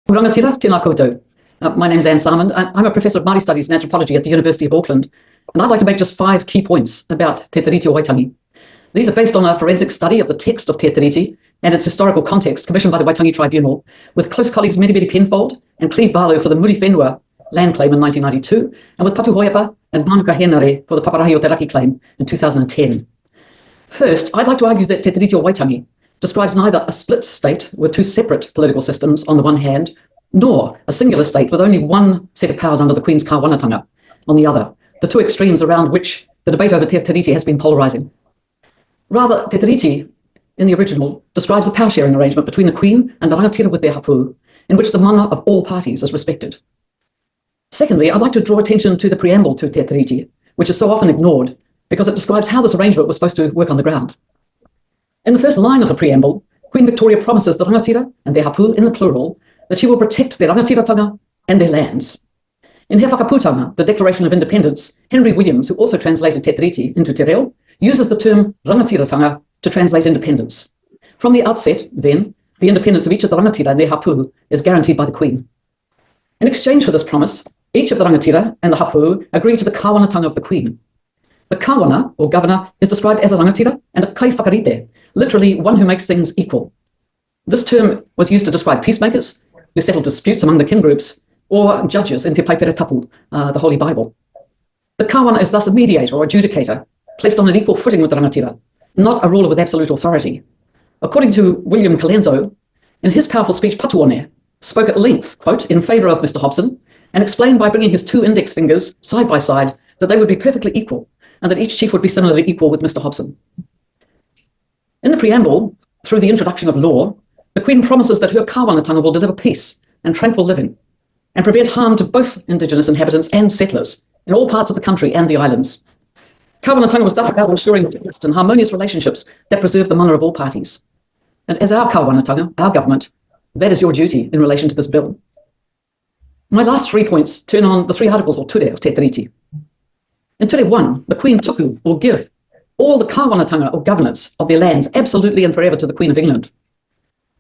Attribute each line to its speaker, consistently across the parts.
Speaker 1: Rangatira, tēnā koutou. My name's Anne Salmond. I'm a professor of Māori Studies and Anthropology at the University of Auckland, and I'd like to make just 5 key points about Te Tiriti o Waitangi. These are based on a forensic study of the text of Te Tiriti and its historical context commissioned by the Waitangi Tribunal, with close colleagues Meriberi Penfold and Cleve Barlow for the Muri Whenua land claim in 1992, and with Patu Hoiapa and Manuka Henare for the Paparahi o Te Raki claim in 2010. First, I'd like to argue that Te Tiriti o Waitangi describes neither a split state with 2 separate political systems on the one hand, nor a singular state with only one set of powers under the Queen's kāwanatanga on the other, the 2 extremes around which the debate over Te Tiriti has been polarising. Rather, Te Tiriti, in the original, describes a power-sharing arrangement between the Queen and the rangatira with their hapu, in which the mana of all parties is respected. Secondly, I'd like to draw attention to the preamble to Te Tiriti, which is so often ignored, because it describes how this arrangement was supposed to work on the ground. In the first line of the preamble, Queen Victoria promises the rangatira and their hapu in the plural that she will protect their rangatiratanga and their lands. In He Whakaputanga, the Declaration of Independence, Henry Williams, who also translated Te Tiriti into Te Reo, uses the term rangatiratanga to translate independence. From the outset, then, the independence of each of the rangatira and their hapu is guaranteed by the Queen. In exchange for this promise, each of the rangatira and the hapu agree to the kāwanatanga of the Queen. The kāwana, or governor, is described as a rangatira and a kai whakarite, literally one who makes things equal. This term was used to describe peacemakers who settle disputes among the kin groups, or judges in Te Paipere Tapu, the Holy Bible. The kāwana is thus a mediator or adjudicator, placed on an equal footing with the rangatira, not a ruler with absolute authority. According to William Colenso, in his powerful speech, Patuone spoke at length, quote, in favour of Mr. Hobson, and explained by bringing his 2 index fingers side by side that they would be perfectly equal, and that each chief would be similarly equal with Mr. Hobson. In the preamble, through the introduction of law, the Queen promises that her kāwanatanga will deliver peace and tranquil living, and prevent harm to both Indigenous inhabitants and settlers in all parts of the country and the islands. Kāwanatanga was thus about ensuring just and harmonious relationships that preserve the mana of all parties. And as our kāwanatanga, our government, that is your duty in relation to this bill. My last 3 points turn on the 3 articles or ture of Te Tiriti. In Ture 1, the Queen tuku will give all the kāwanatanga or governance of their lands absolutely and forever to the Queen of England.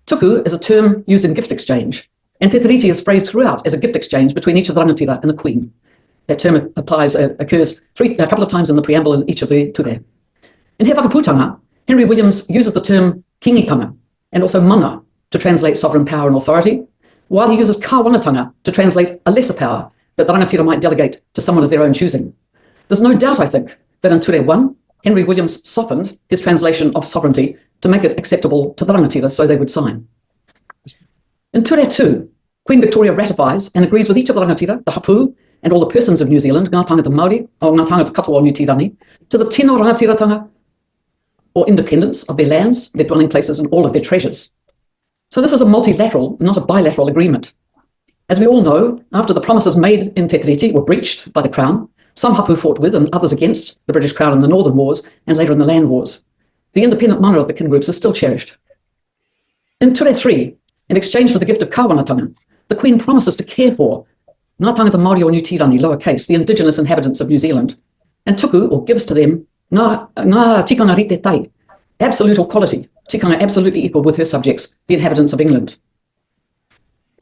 Speaker 1: Tuku is a term used in gift exchange, and Te Tiriti is phrased throughout as a gift exchange between each of the rangatira and the Queen. That term occurs a couple of times in the preamble in each of the ture. In He Whakaputanga, Henry Williams uses the term kingitanga and also mana to translate sovereign power and authority, while he uses kāwanatanga to translate a lesser power that the rangatira might delegate to someone of their own choosing. There's no doubt, I think, that in Ture 1, Henry Williams softened his translation of sovereignty to make it acceptable to the rangatira so they would sign. In Ture 2, Queen Victoria ratifies and agrees with each of the rangatira, the hapu, and all the persons of New Zealand, ngā tangata Māori, or ngā tangata katoa o New Tirani, to the tino rangatiratanga, or independence of their lands, their dwelling places, and all of their treasures. So this is a multilateral, not a bilateral agreement. As we all know, after the promises made in Te Tiriti were breached by the Crown, some hapu fought with and others against the British Crown in the Northern Wars and later in the Land Wars. The independent mana of the kin groups is still cherished. In Ture 3, in exchange for the gift of kāwanatanga, the Queen promises to care for ngā tangata Māori o New Tirani, lowercase, the indigenous inhabitants of New Zealand, and tuku, or gives to them, ngā tikanga rite tai, absolute equality, tikanga absolutely equal with her subjects, the inhabitants of England.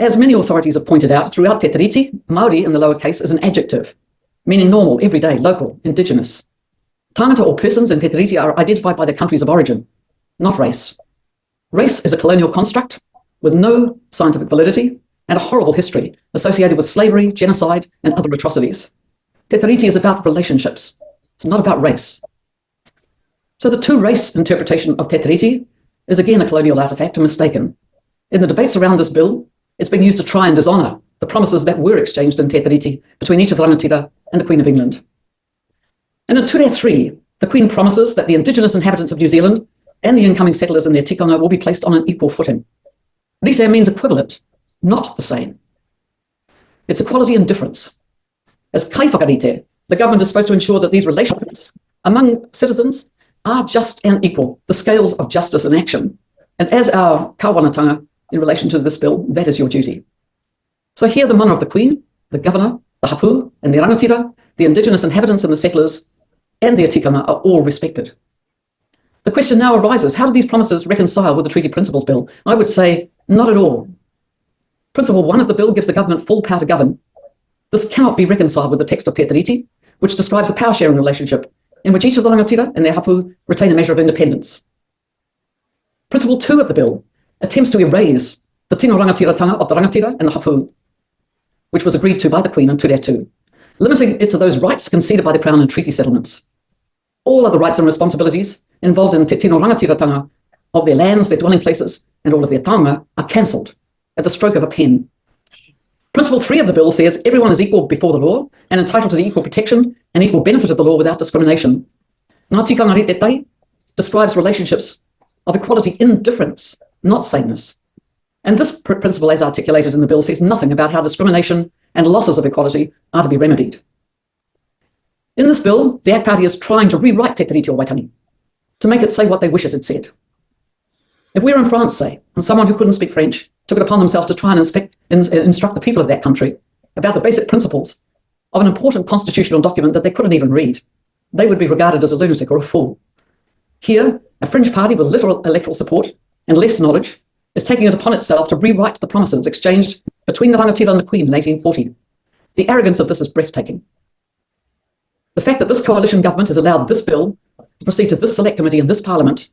Speaker 1: As many authorities have pointed out, throughout Te Tiriti, Māori in the lowercase is an adjective, meaning normal, everyday, local, indigenous. Tangata or persons in Te Tiriti are identified by their countries of origin, not race. Race is a colonial construct with no scientific validity and a horrible history associated with slavery, genocide, and other atrocities. Te Tiriti is about relationships. It's not about race. So the 2-race interpretation of Te Tiriti is again a colonial artifact and mistaken. In the debates around this bill, it's being used to try and dishonour the promises that were exchanged in Te Tiriti between each of the rangatira and the Queen of England. And in Ture 3, the Queen promises that the indigenous inhabitants of New Zealand and the incoming settlers in their tikanga will be placed on an equal footing. Rite means equivalent, not the same. It's equality and difference. As kai whakarite, the government is supposed to ensure that these relationships among citizens are just and equal, the scales of justice in action. And as our kāwanatanga in relation to this bill, that is your duty. So here the mana of the Queen, the governor, the hapu, and the rangatira, the indigenous inhabitants and the settlers, and their tikanga are all respected. The question now arises, how do these promises reconcile with the Treaty Principles Bill? I would say, not at all. Principle 1 of the bill gives the government full power to govern. This cannot be reconciled with the text of Te Tiriti, which describes a power-sharing relationship in which each of the rangatira and their hapu retain a measure of independence. Principle 2 of the bill attempts to erase the tino rangatiratanga of the rangatira and the hapu, which was agreed to by the Queen in Te Reo 2, limiting it to those rights conceded by the Crown in treaty settlements. All other rights and responsibilities involved in te tino rangatiratanga of their lands, their dwelling places, and all of their taonga are cancelled at the stroke of a pen. Principle 3 of the bill says everyone is equal before the law and entitled to the equal protection and equal benefit of the law without discrimination. Ngā tikanga rete tai describes relationships of equality in difference, not sameness. And this principle, as articulated in the bill, says nothing about how discrimination and losses of equality are to be remedied. In this bill, the ACT Party is trying to rewrite Te Tiriti o Waitangi to make it say what they wish it had said. If we were in France, say, and someone who couldn't speak French took it upon themselves to try and instruct the people of that country about the basic principles of an important constitutional document that they couldn't even read, they would be regarded as a lunatic or a fool. Here, a fringe party with little electoral support and less knowledge is taking it upon itself to rewrite the promises exchanged between the rangatira and the Queen in 1840. The arrogance of this is breathtaking. The fact that this coalition government has allowed this bill to proceed to this select committee in this parliament,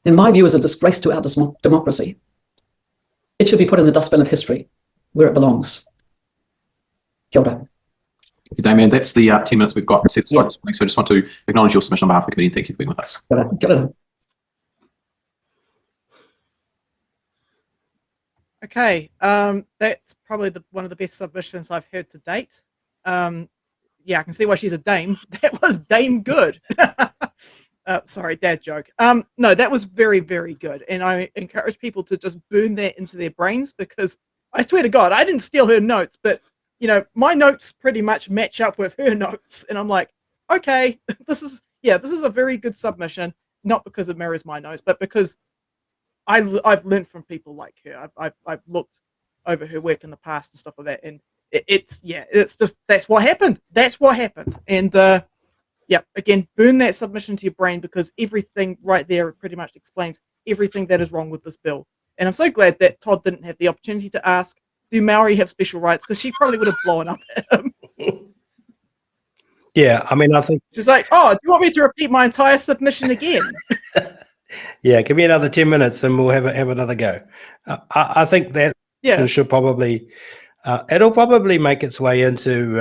Speaker 1: in my view, is a disgrace to our democracy. It should be put in the dustbin of history, where it belongs. Kia ora.
Speaker 2: Thank you, Damien. That's the 10 minutes we've got set aside this morning, so I just want to acknowledge your submission on behalf of the committee and thank you for being with us.
Speaker 1: Kia ora. Kia ora.
Speaker 3: Okay, that's probably one of the best submissions I've heard to date. Yeah, I can see why she's a dame. That was dame good. Sorry, dad joke. No, that was very, very good. And I encourage people to just burn that into their brains, because I swear to God, I didn't steal her notes, but you know, my notes pretty much match up with her notes. And I'm like, okay, this is a very good submission. Not because it mirrors my notes, but because I've learned from people like her. I've looked over her work in the past and stuff like that. And it's just, that's what happened. That's what happened. And, yeah, again, burn that submission to your brain, because everything right there pretty much explains everything that is wrong with this bill. And I'm so glad that Todd didn't have the opportunity to ask, do Maori have special rights? Because she probably would have blown up at him.
Speaker 4: Yeah, I mean, I think
Speaker 3: She's like, oh, do you want me to repeat my entire submission again?
Speaker 4: yeah, give me another 10 minutes and we'll have another go. I think that should probably it'll probably make its way into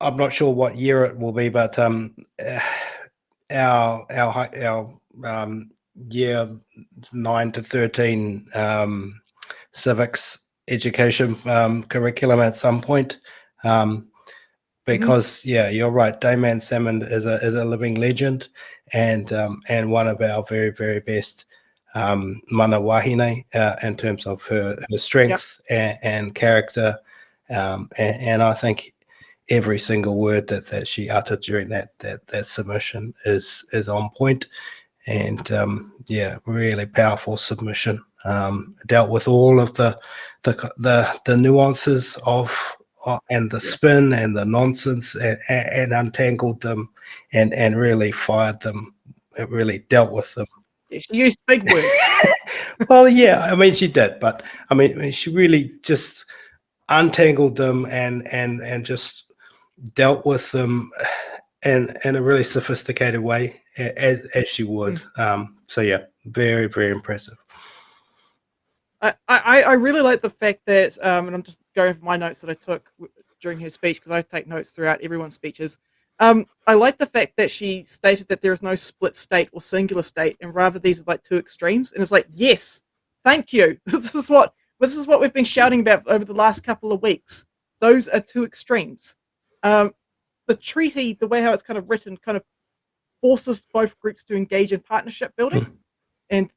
Speaker 4: I'm not sure what year it will be, but our year 9 to 13 civics education curriculum at some point, because yeah, you're right. Damien Salmond is a living legend, and one of our very, very best mana wahine in terms of her strength and character, and I think every single word that she uttered during that submission is on point, and yeah, really powerful submission. Dealt with all of the nuances of and the spin and the nonsense, and untangled them and really fired them. It really dealt with them.
Speaker 3: She used big words.
Speaker 4: Well, yeah, I mean, she did, but I mean, she really just untangled them and just dealt with them in a really sophisticated way, as she would. So yeah, very, very impressive.
Speaker 3: I really like the fact that, and I'm just going for my notes that I took during her speech, because I take notes throughout everyone's speeches. I like the fact that she stated that there is no split state or singular state, and rather these are like two extremes. And it's like, yes, thank you. This is what we've been shouting about over the last couple of weeks. Those are two extremes. The treaty, the way how it's kind of written, kind of forces both groups to engage in partnership building, and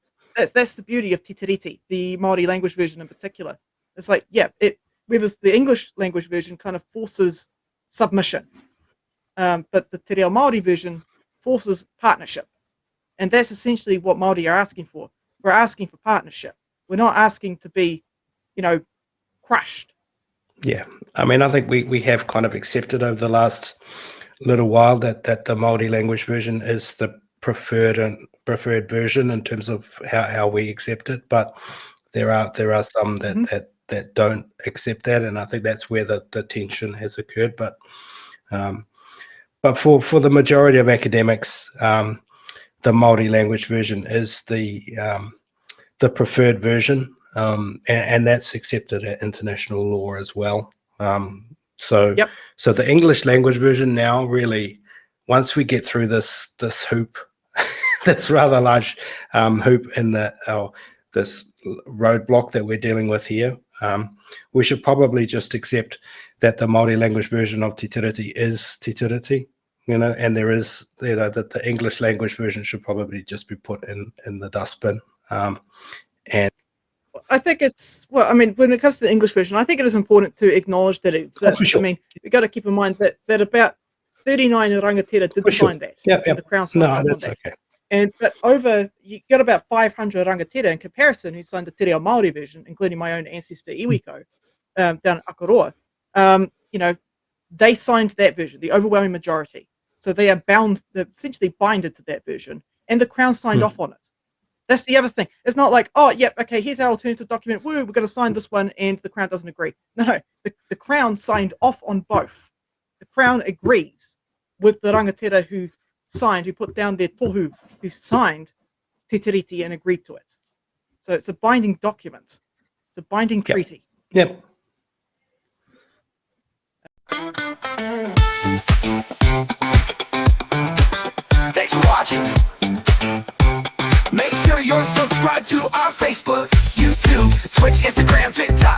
Speaker 3: that's the beauty of Te Tiriti, the Māori language version in particular. It's like, yeah, whereas the English language version kind of forces submission, but the Te Reo Māori version forces partnership, and that's essentially what Māori are asking for. We're asking for partnership. We're not asking to be, crushed.
Speaker 4: Yeah, I mean, I think we have kind of accepted over the last little while that the Māori language version is the preferred and preferred version in terms of how we accept it, but there are some that don't accept that, and I think that's where the tension has occurred. But for the majority of academics, the multi-language version is the preferred version, and that's accepted at international law as well. So the English language version now, really, once we get through this hoop, this rather large hoop in this roadblock that we're dealing with here, we should probably just accept that the multi-language version of Te Tiriti is Te Tiriti, and there is, that the English language version should probably just be put in the dustbin. And
Speaker 3: I think it's, well, I mean, when it comes to the English version, I think it is important to acknowledge that it exists.
Speaker 4: for sure.
Speaker 3: I mean, we've got to keep in mind that about 39 rangatira did sign that.
Speaker 4: Yeah.
Speaker 3: The Crown signed off on
Speaker 4: that's
Speaker 3: that.
Speaker 4: okay.
Speaker 3: But you got about 500 rangatira in comparison who signed the Te Reo Māori version, including my own ancestor Iwiko, down at Akaroa. They signed that version, the overwhelming majority. So they are bound, they're essentially binded to that version, and the Crown signed off on it. That's the other thing. It's not like, oh, yep, okay, here's our alternative document. Woo, we're going to sign this one, and the Crown doesn't agree. No, the Crown signed off on both. The Crown agrees with the rangatira who put down their tohu, who signed Te Tiriti and agreed to it. So it's a binding document. It's a binding treaty.
Speaker 4: Yep.
Speaker 5: Thanks for watching. Make sure you're subscribed to our Facebook, YouTube, Twitch, Instagram, TikTok.